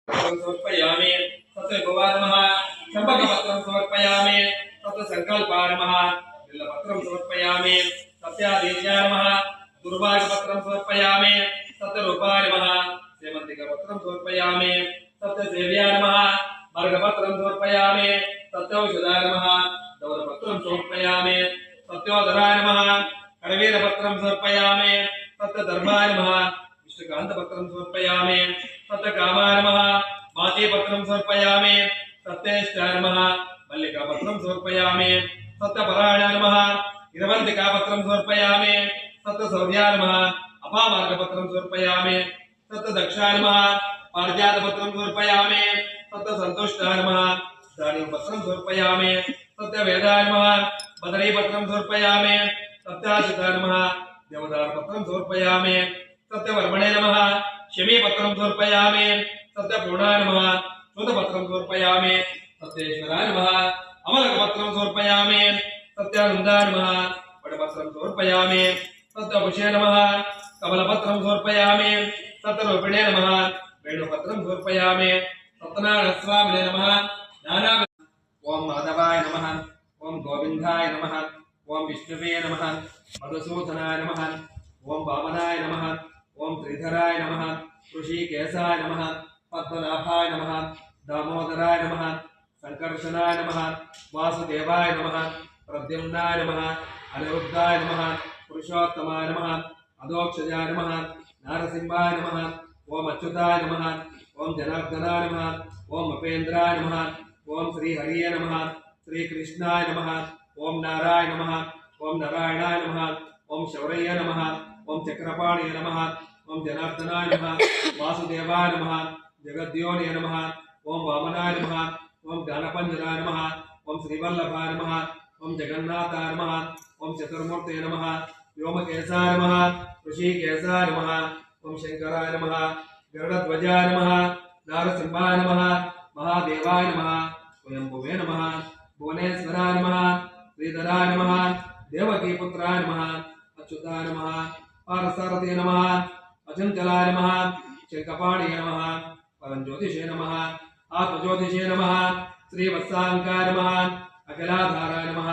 समर्पयामि तत् भगवान् नमः चम्पकपत्रं समर्पयामि तत् संकल्पाय नमः बिल्लपत्रं समर्पयामि तस्यादेशाय नमः दुर्भाग्यपत्रं समर्पयामि तत् रूपाय नमः सेवन्तिकपत्रं समर्पयामि तत् सेव्याय नमः मार्गपत्रं समर्पयामि तत् औषधाय नमः दौलपत्रं समर्पयामि तत्योदराय नमः करवीरपत्रं समर्पयामि तत् धर्माय नमः विष्णुकान्तपत्रं समर्पयामि तत् कामाय नमः मातीपत्रं समर्पयामि तत्तेष्टाय नमः मल्लिकापत्रं समर्पयामि तत् परायणाय नमः इरवन्तिकापत्रं समर्पयामि तत् सौर्याय नमः अपामार्गपत्रं समर्पयामि तत् दक्षाय नमः पारिजातपत्रं समर्पयामि तत् सन्तुष्टाय नमः दानीपत्रं समर्पयामि तत् वेदाय नमः बदरीपत्रं समर्पयामि तत्ताशिताय नमः देवदारपत्रं समर्पयामि तत् वर्मणे नमः शमीपत्रं समर्पयामि तत् पूर्णाय नमः शोधपत्रं समर्पयामि तत्तेश्वराय नमः अमलकपत्रं समर्पयामि तत्यानन्दाय नमः वडपत्रं समर्पयामि तत् अभिषे नमः कमलपत्रं समर्पयामि तत् रूपिणे नमः वेणुपत्रं समर्पयामि सत्यनारायणस्वामिने नमः नाना ओम माधवाय नमः ओम गोविंदाय नमः ओम विष्णुवे नमः मधुसूदनाय नमः ओम वामनाय नमः ओम श्रीधराय नमः ऋषिकेशाय नमः पद्मनाभाय नमः दामोदराय नमः संकर्षणाय नमः वासुदेवाय नमः प्रद्युम्नाय नमः अनिरुद्धाय नमः पुरुषोत्तमाय नमः अधोक्षजाय नमः नारसिंहाय नमः ओम अच्युताय नमः ओम जनार्दनाय नमः ओम उपेन्द्राय नमः ओम श्री हरिये नमः श्री कृष्णाय नमः ओम नारायण नमः ओम नारायणाय नमः ओम शौर्य नमः ओम चक्रपाणि नमः ओम जनार्दनाय नमः वासुदेवाय नमः जगद्योनि नमः ओम वामनाय नमः ओम ज्ञानपंजराय नमः ओम श्रीवल्लभाय नमः ओम जगन्नाथाय नमः ओम चतुर्मूर्ते नमः व्योमकेशाय नमः ऋषिकेशाय नमः ओम शंकराय नमः गरुडध्वजाय नमः नारसिंहाय नमः महादेवाय नमः स्वयंभुवे नमः भुवनेश्वराय नमः श्रीधराय नमः देवकी पुत्राय नमः अच्युताय नमः पारसारथे नमः अचंचलाय नमः शंखपाणि नमः परंज्योतिषे नमः आत्मज्योतिषे नमः श्रीवत्सांकाय नमः अखिलाधाराय नमः